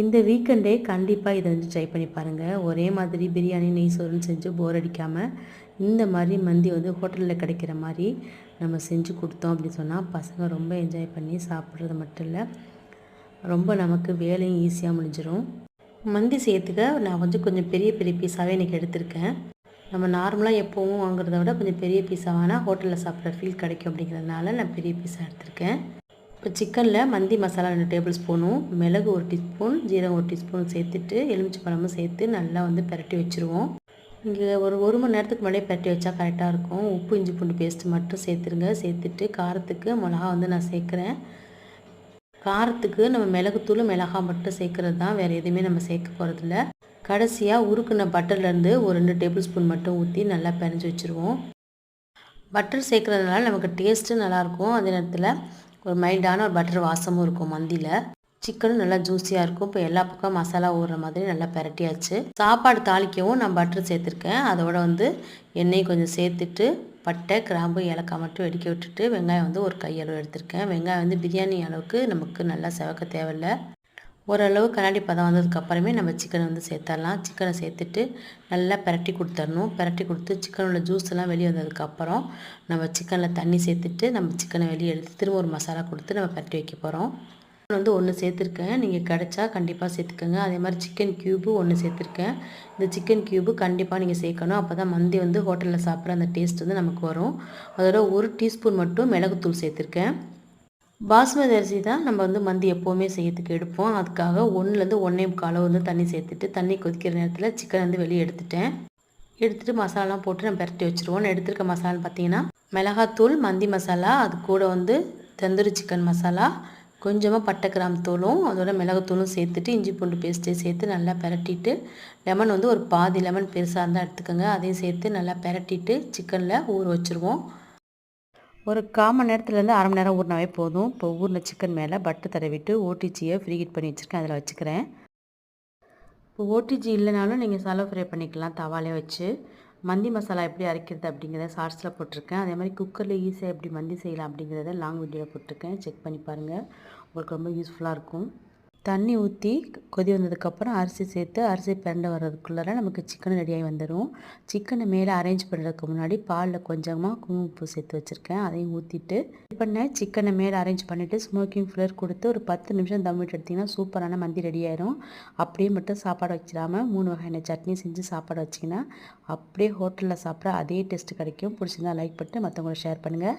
இந்த வீக்கெண்டே கண்டிப்பாக இதை வந்து ட்ரை பண்ணி பாருங்கள். ஒரே மாதிரி பிரியாணி நெய் சோறுன்னு செஞ்சு போர் அடிக்காமல் இந்த மாதிரி மந்தி வந்து ஹோட்டலில் கிடைக்கிற மாதிரி நம்ம செஞ்சு கொடுத்தோம் அப்படின்னு சொன்னால் பசங்க ரொம்ப என்ஜாய் பண்ணி சாப்பிட்றது மட்டும் இல்லை, ரொம்ப நமக்கு வேலையும் ஈஸியாக முடிஞ்சிடும். மந்தி செய்யறதுக்கு நான் கொஞ்சம் பெரிய பெரிய பீஸாகவே இன்றைக்கி எடுத்திருக்கேன். நம்ம நார்மலாக எப்போவும் வாங்குறத விட கொஞ்சம் பெரிய பீஸாக வேணால் ஹோட்டலில் சாப்பிட்ற ஃபீல் கிடைக்கும் அப்படிங்கிறதுனால நான் பெரிய பீஸாக எடுத்திருக்கேன். இப்போ சிக்கனில் மந்தி மசாலா 2 டேபிள் ஸ்பூனும், மிளகு 1 டீஸ்பூன், ஜீரகம் 1 டீஸ்பூன் சேர்த்துட்டு எலுமிச்சைப்பழமும் சேர்த்து நல்லா வந்து பிரட்டி வச்சுருவோம். இங்கே ஒரு மணி நேரத்துக்கு முன்னாடியே பிரட்டி வச்சா கரெக்டாக இருக்கும். உப்பு இஞ்சி பூண்டு பேஸ்ட்டு மட்டும் சேர்த்துருங்க. சேர்த்துட்டு காரத்துக்கு மிளகா வந்து நான் சேர்க்குறேன். காரத்துக்கு நம்ம மிளகுத்தூள் மிளகாய் மட்டும் சேர்க்குறது தான், வேறு எதுவுமே நம்ம சேர்க்க போகிறதில்ல. கடைசியாக உருக்குன பட்டர்லேருந்து ஒரு 2 டேபிள் ஸ்பூன் மட்டும் ஊற்றி நல்லா பிணைஞ்சி வச்சுருவோம். பட்டர் சேர்க்குறதுனால நமக்கு டேஸ்ட்டு நல்லாயிருக்கும். அதே நேரத்தில் ஒரு மைல்டான ஒரு பட்டர் வாசமும் இருக்கும் மந்தியில். சிக்கனும் நல்லா ஜூஸியாக இருக்கும். இப்போ எல்லா பக்கம் மசாலா ஊறுற மாதிரி நல்லா பிரட்டியாச்சு. சாப்பாடு தாளிக்கவும் நான் பட்டர் சேர்த்துருக்கேன். அதோட வந்து எண்ணெய் கொஞ்சம் சேர்த்துட்டு பட்டை கிராம்பு ஏலக்காய் மட்டும் வெடிக்க விட்டுட்டு வெங்காயம் வந்து ஒரு கையளவு எடுத்திருக்கேன். வெங்காயம் வந்து பிரியாணி அளவுக்கு நமக்கு நல்லா செவக்க தேவையில்லை. ஓரளவு கண்ணாடி பதம் வந்ததுக்கப்புறமே நம்ம சிக்கனை வந்து சேர்த்துடலாம். சிக்கனை சேர்த்துட்டு நல்லா பிரட்டி கொடுத்துடணும். பிரட்டி கொடுத்து சிக்கனோட ஜூஸ் எல்லாம் வெளியே வந்ததுக்கப்புறம் நம்ம சிக்கனில் தண்ணி சேர்த்துட்டு நம்ம சிக்கனை வெளியே எடுத்து திரும்ப ஒரு மசாலா கொடுத்து நம்ம பிரட்டி வைக்க போகிறோம். வந்து 1 சேர்த்துருக்கேன். நீங்கள் கிடச்சா கண்டிப்பாக சேர்த்துக்கோங்க. அதே மாதிரி சிக்கன் க்யூபு 1 சேர்த்துருக்கேன். இந்த சிக்கன் க்யூபு கண்டிப்பாக நீங்கள் சேர்க்கணும். அப்போ தான் மந்தி வந்து ஹோட்டலில் சாப்பிட்ற அந்த டேஸ்ட் வந்து நமக்கு வரும். அதோட 1 டீஸ்பூன் மட்டும் மிளகுத்தூள் சேர்த்துருக்கேன். பாஸ்மதி அரிசி தான் நம்ம வந்து மந்தி எப்போவுமே செய்யறதுக்கு எடுப்போம். அதுக்காக 1லேருந்து 1 1/4 அளவு வந்து தண்ணி சேர்த்துட்டு தண்ணி கொதிக்கிற நேரத்தில் சிக்கன் வந்து வெளியே எடுத்துகிட்டு மசாலாலாம் போட்டு நம்ம பிரட்டி வச்சுருவோம். நான் எடுத்துருக்க மசாலான்னு பார்த்தீங்கன்னா மிளகாத்தூள், மந்தி மசாலா, அது கூட வந்து தந்தூரி சிக்கன் மசாலா, கொஞ்சமாக பட்டை கிராம்பு தூளும் அதோட மிளகுத்தூளும் சேர்த்துட்டு இஞ்சி பூண்டு பேஸ்ட்டு சேர்த்து நல்லா பிரட்டிட்டு லெமன் வந்து ஒரு பாதி லெமன் பெருசாக இருந்தால் எடுத்துக்கோங்க. அதையும் சேர்த்து நல்லா பிரட்டிட்டு சிக்கனில் ஊற வச்சுருவோம். ஒரு 1/4 மணி நேரத்துலேருந்து அரை மணி நேரம் ஊறினாவே போதும். இப்போ ஊறின சிக்கன் மேலே பட்டர் தடவிட்டு ஓடிஜியை ஃப்ரீ ஹீட் பண்ணி வச்சுருக்கேன், அதில் வச்சுக்கிறேன். இப்போ ஓடிஜி இல்லைனாலும் நீங்கள் சாலோ ஃப்ரை பண்ணிக்கலாம் தவாலே வச்சு. மந்தி மசாலா எப்படி அரைக்கிறது அப்படிங்கிறத ஷார்ட்ஸில் போட்டிருக்கேன். அதே மாதிரி குக்கரில் ஈஸியாக எப்படி மந்தி செய்யலாம் அப்படிங்கிறத லாங் வீடியோவில் போட்டிருக்கேன், செக் பண்ணி பாருங்கள். உங்களுக்கு ரொம்ப யூஸ்ஃபுல்லாக இருக்கும். தண்ணி ஊற்றி கொதி வந்ததுக்கப்புறம் அரிசி சேர்த்து அரிசி பிரண்டை வர்றதுக்குள்ளார நமக்கு சிக்கன் ரெடியாகி வந்துடும். சிக்கனை மேலே அரேஞ்ச் பண்ணுறதுக்கு முன்னாடி பாலில் கொஞ்சமாக குங்குமப்பூ சேர்த்து வச்சுருக்கேன், அதையும் ஊற்றிட்டு பண்ண சிக்கனை மேலே அரேஞ்ச் பண்ணிவிட்டு ஸ்மோக்கிங் ஃப்ளேவர் கொடுத்து ஒரு 10 நிமிஷம் தம் விட்டு எடுத்திங்கன்னா சூப்பரான மந்தி ரெடி ஆயிரும். அப்படியே மட்டும் சாப்பாடு வச்சிடாமல் 3 வகையான சட்னி செஞ்சு சாப்பாடு வச்சிங்கன்னா அப்படியே ஹோட்டலில் சாப்பிட்ற அதே டேஸ்ட்டு கிடைக்கும். பிடிச்சிருந்தா லைக் பண்ணிட்டு மற்றவங்களை ஷேர் பண்ணுங்கள்.